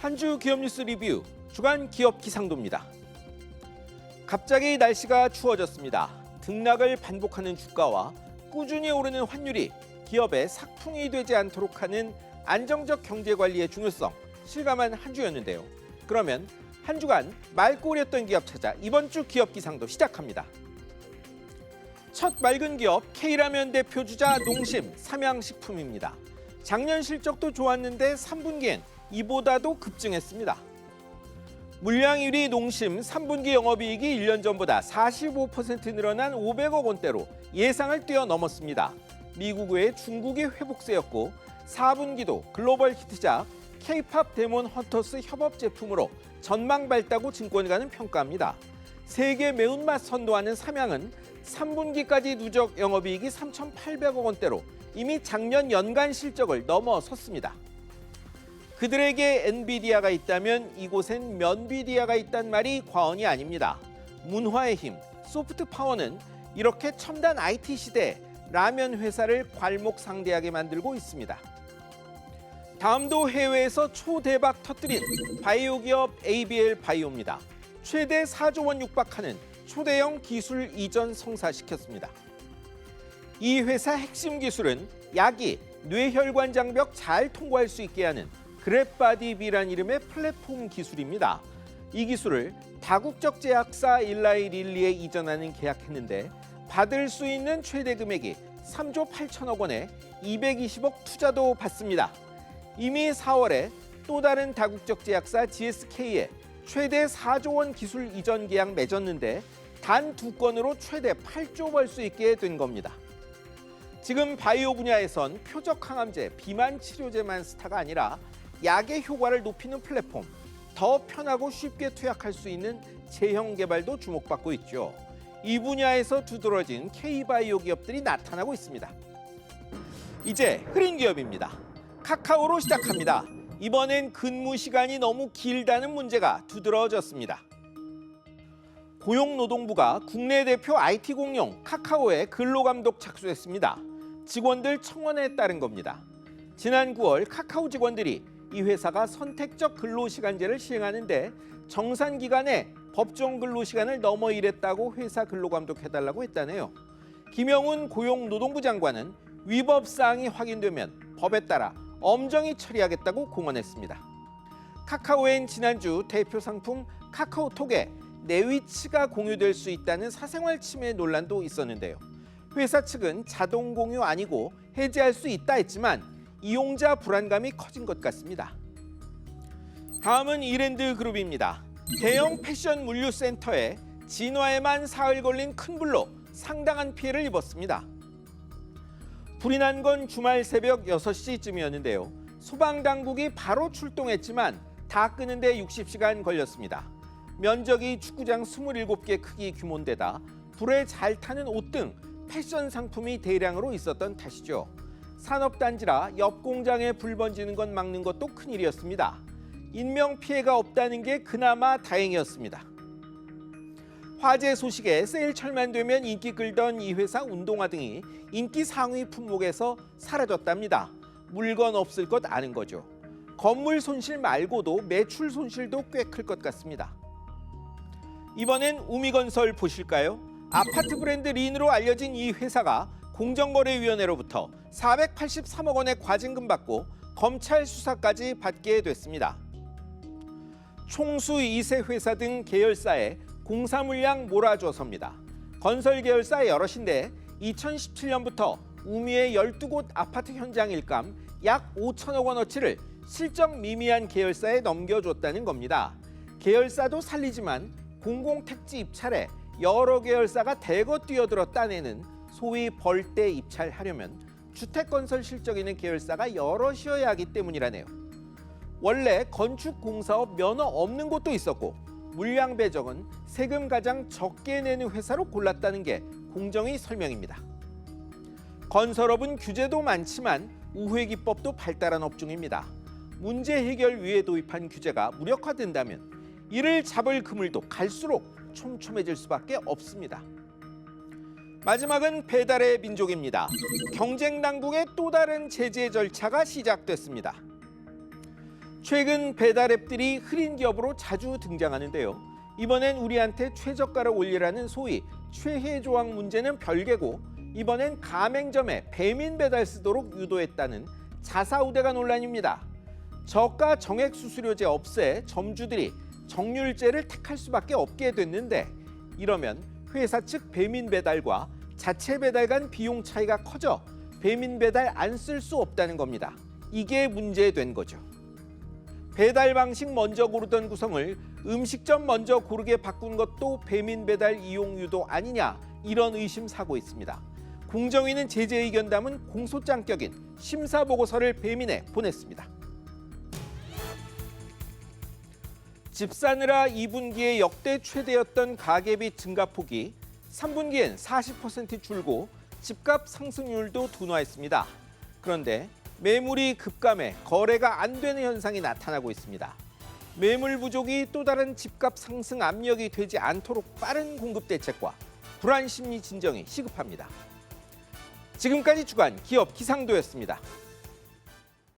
한 주 기업 뉴스 리뷰 주간 기업 기상도입니다. 갑자기 날씨가 추워졌습니다. 등락을 반복하는 주가와 꾸준히 오르는 환율이 기업의 sak풍이 되지 않도록 하는 안정적 경제 관리의 중요성 실감한 한 주였는데요. 그러면 한 주간 맑고 우렸던 기업 찾아 이번 주 기업 기상도 시작합니다. 첫 맑은 기업 K라면 대표 주자 농심 삼양식품입니다. 작년 실적도 좋았는데 3분기엔 이보다도 급증했습니다. 물량 1위 농심 3분기 영업이익이 1년 전보다 45% 늘어난 500억 원대로 예상을 뛰어넘었습니다. 미국 외 중국이 회복세였고 4분기도 글로벌 히트작 K-팝 데몬 헌터스 협업 제품으로 전망 밝다고 증권가는 평가합니다. 세계 매운맛 선도하는 삼양은 3분기까지 누적 영업이익이 3,800억 원대로 이미 작년 연간 실적을 넘어섰습니다. 그들에게 엔비디아가 있다면 이곳엔 면비디아가 있단 말이 과언이 아닙니다. 문화의 힘, 소프트 파워는 이렇게 첨단 IT 시대에 라면 회사를 괄목상대하게 만들고 있습니다. 다음도 해외에서 초대박 터뜨린 바이오 기업 ABL 바이오입니다. 최대 4조 원 육박하는 초대형 기술 이전 성사시켰습니다. 이 회사 핵심 기술은 약이 뇌혈관 장벽 잘 통과할 수 있게 하는 그랩바디비란 이름의 플랫폼 기술입니다. 이 기술을 다국적 제약사 일라이 릴리에 이전하는 계약했는데 받을 수 있는 최대 금액이 3조 8천억 원에 220억 투자도 받습니다. 이미 4월에 또 다른 다국적 제약사 GSK에 최대 4조 원 기술 이전 계약 맺었는데 단 2건으로 최대 8조 벌 수 있게 된 겁니다. 지금 바이오 분야에선 표적 항암제, 비만 치료제만 스타가 아니라 약의 효과를 높이는 플랫폼, 더 편하고 쉽게 투약할 수 있는 제형 개발도 주목받고 있죠. 이 분야에서 두드러진 K바이오 기업들이 나타나고 있습니다. 이제 흐린 기업입니다. 카카오로 시작합니다. 이번엔 근무 시간이 너무 길다는 문제가 두드러졌습니다. 고용노동부가 국내 대표 IT 공룡 카카오에 근로감독 착수했습니다. 직원들 청원에 따른 겁니다. 지난 9월 카카오 직원들이 이 회사가 선택적 근로시간제를 시행하는데 정산 기간에 법정 근로시간을 넘어 일했다고 회사 근로감독해달라고 했다네요. 김영훈 고용노동부 장관은 위법 사항이 확인되면 법에 따라 엄정히 처리하겠다고 공언했습니다. 카카오엔 지난주 대표 상품 카카오톡에 내 위치가 공유될 수 있다는 사생활 침해 논란도 있었는데요. 회사 측은 자동 공유 아니고 해제할 수 있다 했지만 이용자 불안감이 커진 것 같습니다. 다음은 이랜드 그룹입니다. 대형 패션 물류센터에 진화에만 사흘 걸린 큰 불로 상당한 피해를 입었습니다. 불이 난 건 주말 새벽 6시쯤이었는데요. 소방당국이 바로 출동했지만 다 끄는데 60시간 걸렸습니다. 면적이 축구장 27개 크기 규모인데다 불에 잘 타는 옷 등 패션 상품이 대량으로 있었던 탓이죠. 산업단지라 옆 공장에 불 번지는 건 막는 것도 큰일이었습니다. 인명피해가 없다는 게 그나마 다행이었습니다. 화재 소식에 세일철만 되면 인기 끌던 이 회사 운동화 등이 인기 상위 품목에서 사라졌답니다. 물건 없을 것 아는 거죠. 건물 손실 말고도 매출 손실도 꽤 클 것 같습니다. 이번엔 우미건설 보실까요? 아파트 브랜드 린으로 알려진 이 회사가 공정거래위원회로부터 483억 원의 과징금 받고 검찰 수사까지 받게 됐습니다. 총수 2세 회사 등 계열사에 공사 물량 몰아줘서입니다. 건설 계열사 여럿인데 2017년부터 우미의 12곳 아파트 현장 일감 약 5천억 원어치를 실적 미미한 계열사에 넘겨줬다는 겁니다. 계열사도 살리지만 공공택지 입찰에 여러 계열사가 대거 뛰어들어 따내는 소위 벌떼 입찰하려면 주택건설 실적 있는 계열사가 여럿이어야 하기 때문이라네요. 원래 건축공사업 면허 없는 곳도 있었고 물량 배정은 세금 가장 적게 내는 회사로 골랐다는 게 공정위 설명입니다. 건설업은 규제도 많지만 우회기법도 발달한 업종입니다. 문제 해결 위해 도입한 규제가 무력화된다면 이를 잡을 그물도 갈수록 촘촘해질 수밖에 없습니다. 마지막은 배달의 민족입니다. 경쟁 당국의 또 다른 제재 절차가 시작됐습니다. 최근 배달 앱들이 흐린 기업으로 자주 등장하는데요. 이번엔 우리한테 최저가를 올리라는 소위 최혜 조항 문제는 별개고, 이번엔 가맹점에 배민 배달 쓰도록 유도했다는 자사우대가 논란입니다. 저가 정액 수수료제 없애 점주들이 정률제를 택할 수밖에 없게 됐는데, 이러면 회사 측 배민 배달과 자체 배달 간 비용 차이가 커져 배민 배달 안 쓸 수 없다는 겁니다. 이게 문제된 거죠. 배달 방식 먼저 고르던 구성을 음식점 먼저 고르게 바꾼 것도 배민 배달 이용 유도 아니냐, 이런 의심 사고 있습니다. 공정위는 제재 의견 담은 공소장격인 심사 보고서를 배민에 보냈습니다. 집 사느라 2분기에 역대 최대였던 가계비 증가폭이 3분기엔 40% 줄고 집값 상승률도 둔화했습니다. 그런데 매물이 급감해 거래가 안 되는 현상이 나타나고 있습니다. 매물 부족이 또 다른 집값 상승 압력이 되지 않도록 빠른 공급 대책과 불안 심리 진정이 시급합니다. 지금까지 주간 기업 기상도였습니다.